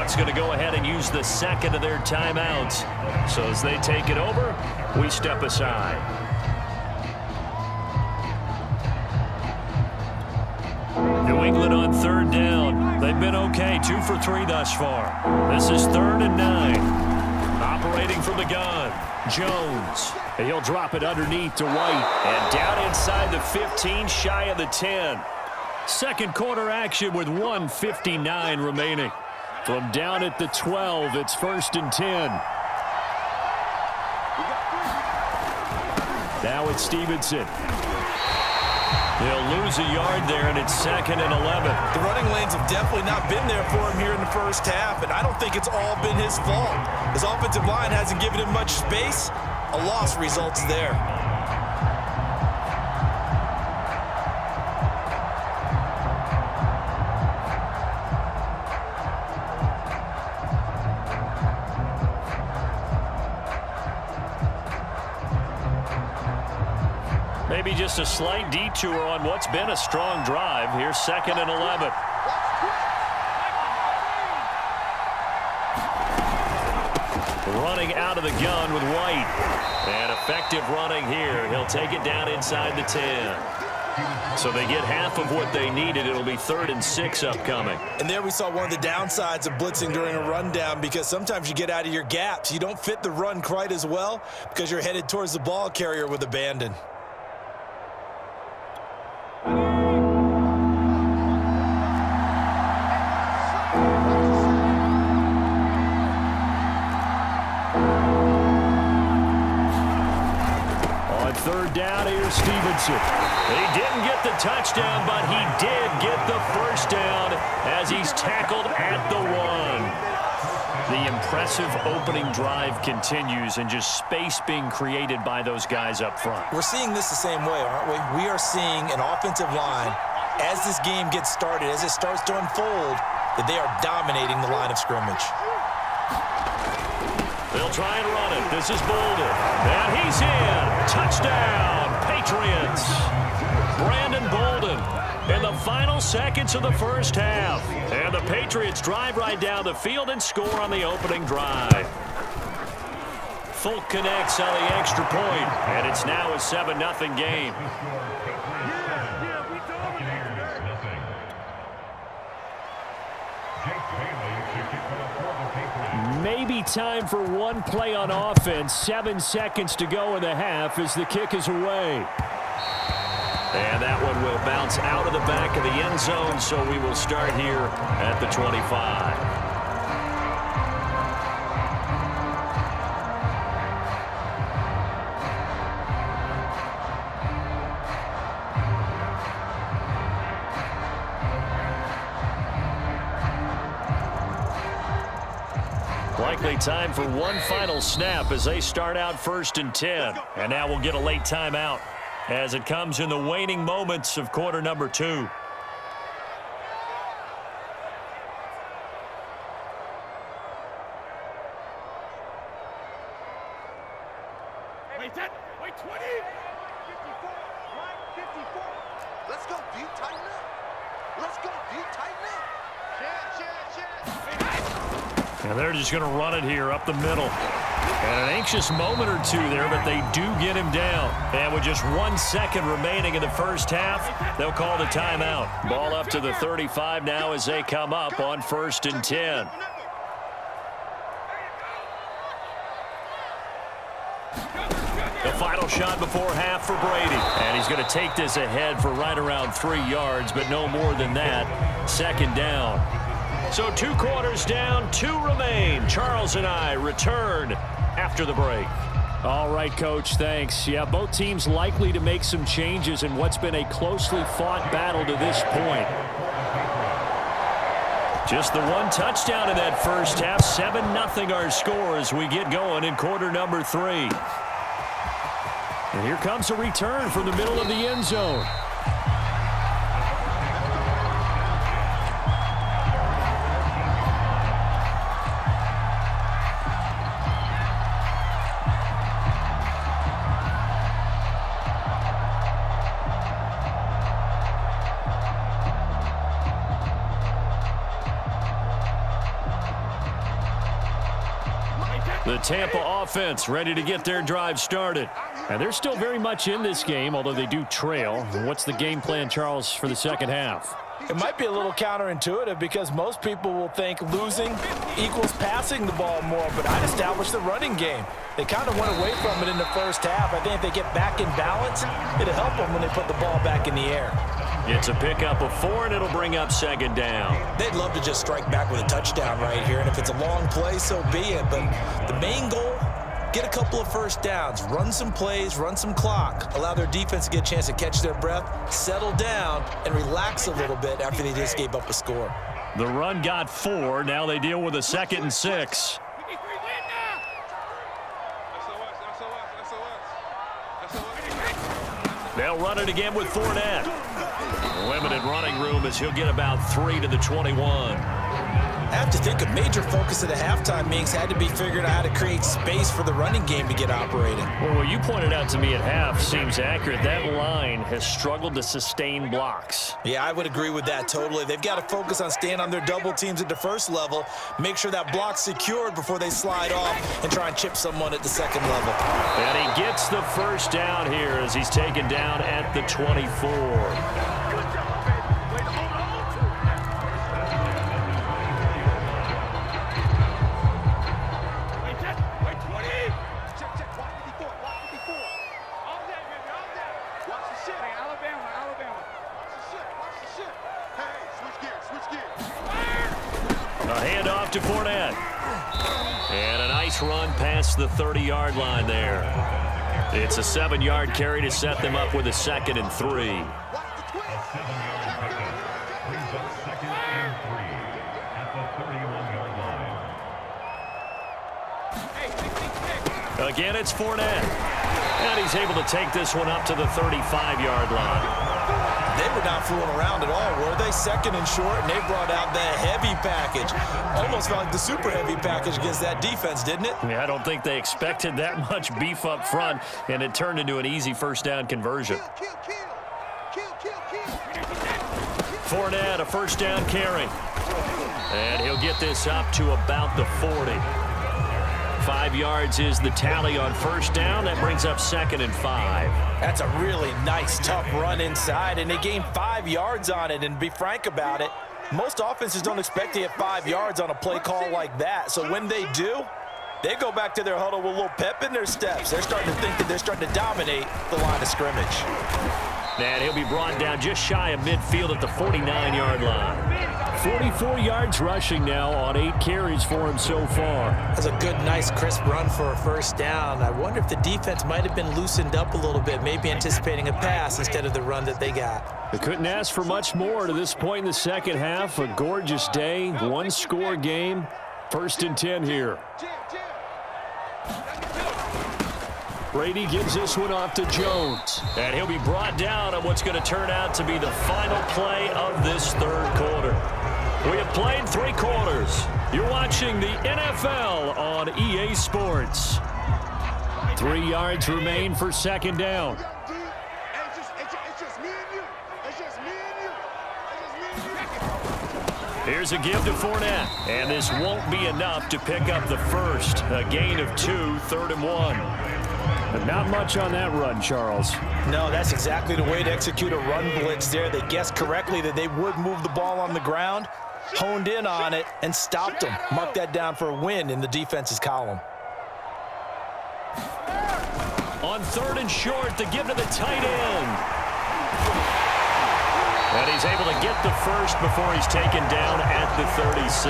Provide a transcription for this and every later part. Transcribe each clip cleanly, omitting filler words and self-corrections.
Defense going to go ahead and use the second of their timeouts. So as they take it over, we step aside. New England on third down. They've been okay, 2 for 3 thus far. This is 3rd and 9. Operating from the gun, Jones. He'll drop it underneath to White. And down inside the 15, shy of the 10. Second quarter action with 1:59 remaining. From down at the 12, it's 1st and 10. Now it's Stevenson. They'll lose a yard there, and it's 2nd and 11. The running lanes have definitely not been there for him here in the first half, and I don't think it's all been his fault. His offensive line hasn't given him much space. A loss results there. Maybe just a slight detour on what's been a strong drive. Here's 2nd and 11. Running out of the gun with White. And effective running here. He'll take it down inside the 10. So they get half of what they needed. It'll be 3rd and 6 upcoming. And there we saw one of the downsides of blitzing during a rundown, because sometimes you get out of your gaps. You don't fit the run quite as well because you're headed towards the ball carrier with abandon. Third down, here's Stevenson. He didn't get the touchdown, but he did get the first down as he's tackled at the 1. The impressive opening drive continues, and just space being created by those guys up front. We're seeing this the same way, aren't we? We are seeing an offensive line, as this game gets started, as it starts to unfold, that they are dominating the line of scrimmage. They'll try and run it. This is Bolden. And he's in. Touchdown, Patriots. Brandon Bolden in the final seconds of the first half. And the Patriots drive right down the field and score on the opening drive. Folk connects on the extra point, and it's now a 7-0 game. Maybe time for one play on offense. 7 seconds to go in the half as the kick is away. And that one will bounce out of the back of the end zone, so we will start here at the 25. Likely time for one final snap as they start out 1st and 10. And now we'll get a late timeout as it comes in the waning moments of quarter number 2. Wait 10, wait 20. 54, line 54. Let's go, D, tighten up. Let's go, D, tighten up. And they're just going to run it here up the middle. And an anxious moment or two there, but they do get him down. And with just 1 second remaining in the first half, they'll call the timeout. Ball up to the 35 now as they come up on 1st and 10. The final shot before half for Brady. And he's going to take this ahead for right around 3 yards, but no more than that. 2nd down. So 2 quarters down, 2 remain. Charles and I return after the break. All right, Coach, thanks. Yeah, both teams likely to make some changes in what's been a closely fought battle to this point. Just the 1 touchdown in that first half. 7-0 our score as we get going in quarter number 3. And here comes a return from the middle of the end zone. The Tampa offense ready to get their drive started. And they're still very much in this game, although they do trail. What's the game plan, Charles, for the second half? It might be a little counterintuitive because most people will think losing equals passing the ball more, but I'd establish the running game. They kind of went away from it in the first half. I think if they get back in balance, it'll help them when they put the ball back in the air. It's a pickup of 4, and it'll bring up second down. They'd love to just strike back with a touchdown right here, and if it's a long play, so be it. But the main goal, get a couple of first downs, run some plays, run some clock, allow their defense to get a chance to catch their breath, settle down, and relax a little bit after they just gave up a score. The run got 4. Now they deal with a 2nd and 6. They'll run it again with Fournette. Limited running room as he'll get about 3 to the 21. I have to think a major focus of the halftime meetings had to be figuring out how to create space for the running game to get operating. Well, what you pointed out to me at half seems accurate. That line has struggled to sustain blocks. Yeah, I would agree with that totally. They've got to focus on staying on their double teams at the first level, make sure that block's secured before they slide off and try and chip someone at the second level. And he gets the first down here as he's taken down at the 24. To Fournette. And a nice run past the 30-yard line there. It's a 7-yard carry to set them up with a 2nd and 3. Again, it's Fournette. And he's able to take this one up to the 35-yard line. They were not fooling around at all, were they? 2nd and short, and they brought out the heavy package. Almost felt like the super heavy package against that defense, didn't it? Yeah, I don't think they expected that much beef up front, and it turned into an easy first down conversion. Fournette, a first down carry. And he'll get this up to about the 40. 5 yards is the tally on first down. That brings up 2nd and 5. That's a really nice, tough run inside, and they gained 5 yards on it. And to be frank about it, most offenses don't expect to get 5 yards on a play call like that. So when they do, they go back to their huddle with a little pep in their steps. They're starting to think that they're starting to dominate the line of scrimmage. And he'll be brought down just shy of midfield at the 49-yard line. 44 yards rushing now on 8 carries for him so far. That's a good, nice, crisp run for a first down. I wonder if the defense might have been loosened up a little bit, maybe anticipating a pass instead of the run that they got. They couldn't ask for much more to this point in the second half. A gorgeous day, 1-score game. 1st and 10 here. Brady gives this one off to Jones. And he'll be brought down on what's going to turn out to be the final play of this 3rd quarter. We have played 3 quarters. You're watching the NFL on EA Sports. 3 yards remain for 2nd down. Here's a give to Fournette. And this won't be enough to pick up the first. A gain of 2, 3rd and 1. But not much on that run, Charles. No, that's exactly the way to execute a run blitz there. They guessed correctly that they would move the ball on the ground, honed in on it, and stopped them. Mark that down for a win in the defense's column. On 3rd and short, the give to the tight end. And he's able to get the first before he's taken down at the 36.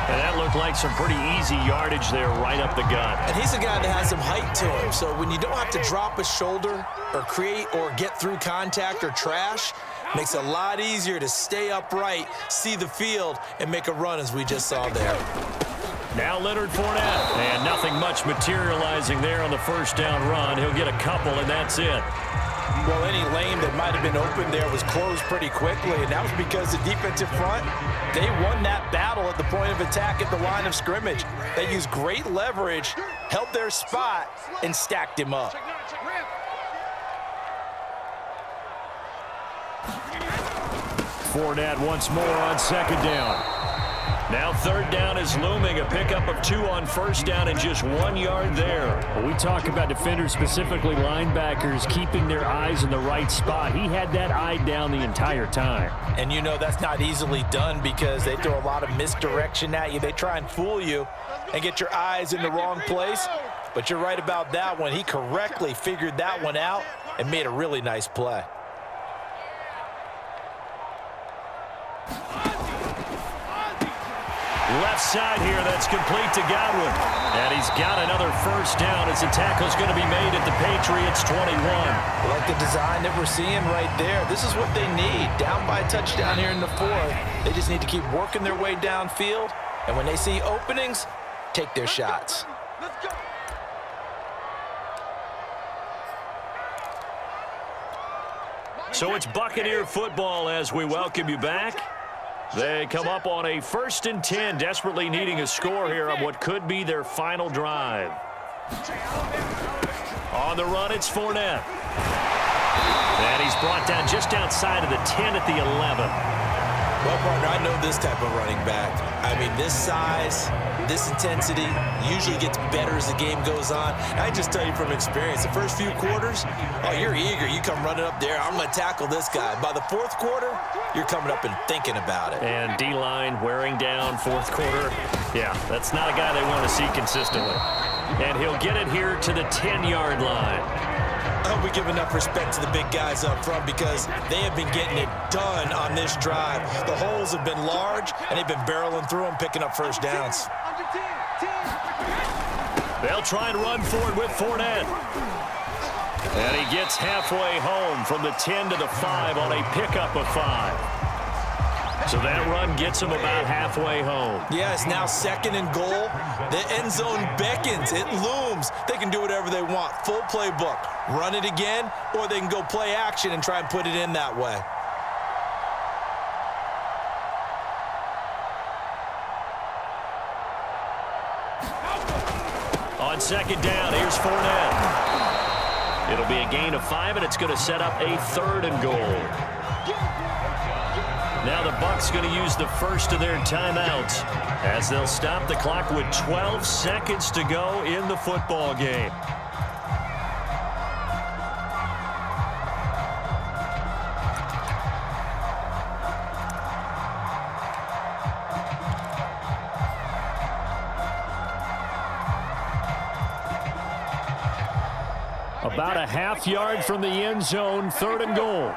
And that looked like some pretty easy yardage there right up the gut. And he's a guy that has some height to him, so when you don't have to drop a shoulder or create or get through contact or trash, makes it a lot easier to stay upright, see the field, and make a run as we just saw there. Now Leonard Fournette, and nothing much materializing there on the first down run. He'll get a couple, and that's it. Well, any lane that might have been open there was closed pretty quickly, and that was because the defensive front, they won that battle at the point of attack at the line of scrimmage. They used great leverage, held their spot, and stacked him up. Fournette once more on 2nd down. Now third down is looming. A pickup of 2 on first down and just 1 yard there. When we talk about defenders, specifically linebackers, keeping their eyes in the right spot. He had that eye down the entire time. And you know that's not easily done because they throw a lot of misdirection at you. They try and fool you and get your eyes in the wrong place. But you're right about that one. He correctly figured that one out and made a really nice play. Left side here, that's complete to Godwin. And he's got another first down as the tackle's going to be made at the Patriots 21. Like the design that we're seeing right there. This is what they need. Down by a touchdown here in the fourth. They just need to keep working their way downfield. And when they see openings, take their shots. Let's go. So it's Buccaneer football as we welcome you back. They come up on a 1st and 10, desperately needing a score here on what could be their final drive. On the run, it's Fournette. And he's brought down just outside of the 10 at the 11. Well, partner, I know this type of running back. I mean, this size, this intensity usually gets better as the game goes on. I just tell you from experience, the first few quarters, oh, you're eager. You come running up there, I'm going to tackle this guy. By the fourth quarter, you're coming up and thinking about it. And D-line wearing down fourth quarter. Yeah, that's not a guy they want to see consistently. And he'll get it here to the 10-yard line. I hope we give enough respect to the big guys up front because they have been getting it done on this drive. The holes have been large, and they've been barreling through them, picking up first downs. They'll try and run forward with Fournette. And he gets halfway home from the 10 to the 5 on a pickup of 5. So that run gets him about halfway home. Yeah, it's now 2nd and goal. The end zone beckons. It looms. They can do whatever they want. Full playbook. Run it again, or they can go play action and try and put it in that way. On 2nd down, here's Fournette. It'll be a gain of 5, and it's going to set up a 3rd and goal. Now the Bucs going to use the first of their timeouts as they'll stop the clock with 12 seconds to go in the football game. About a half yard from the end zone, 3rd and goal.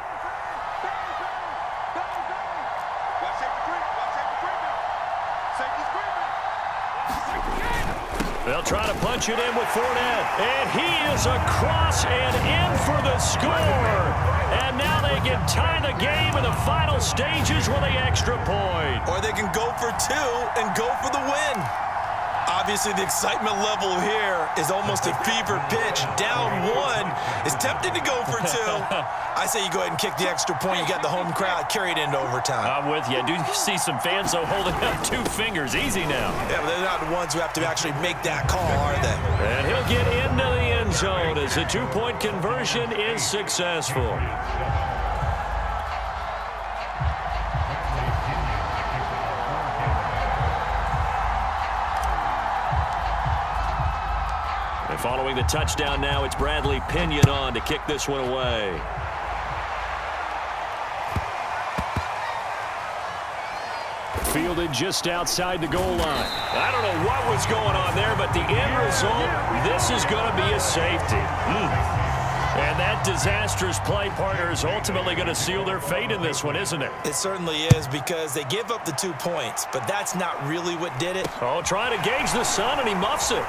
They'll try to punch it in with Fournette. And he is across and in for the score. And now they can tie the game in the final stages with the extra point. Or they can go for 2 and go for the win. Obviously, the excitement level here is almost a fever pitch. Down 1 is tempted to go for 2. I say you go ahead and kick the extra point. You got the home crowd, carry it into overtime. I'm with you. I do see some fans, though, holding up 2 fingers. Easy now. Yeah, but they're not the ones who have to actually make that call, are they? And he'll get into the end zone as the 2-point conversion is successful. Following the touchdown now, it's Bradley Pinion on to kick this one away. Fielded just outside the goal line. I don't know what was going on there, but the end result, this is going to be a safety. And that disastrous play, partner, is ultimately going to seal their fate in this one, isn't it? It certainly is because they give up the 2 points, but that's not really what did it. Oh, trying to gauge the sun, and he muffs it.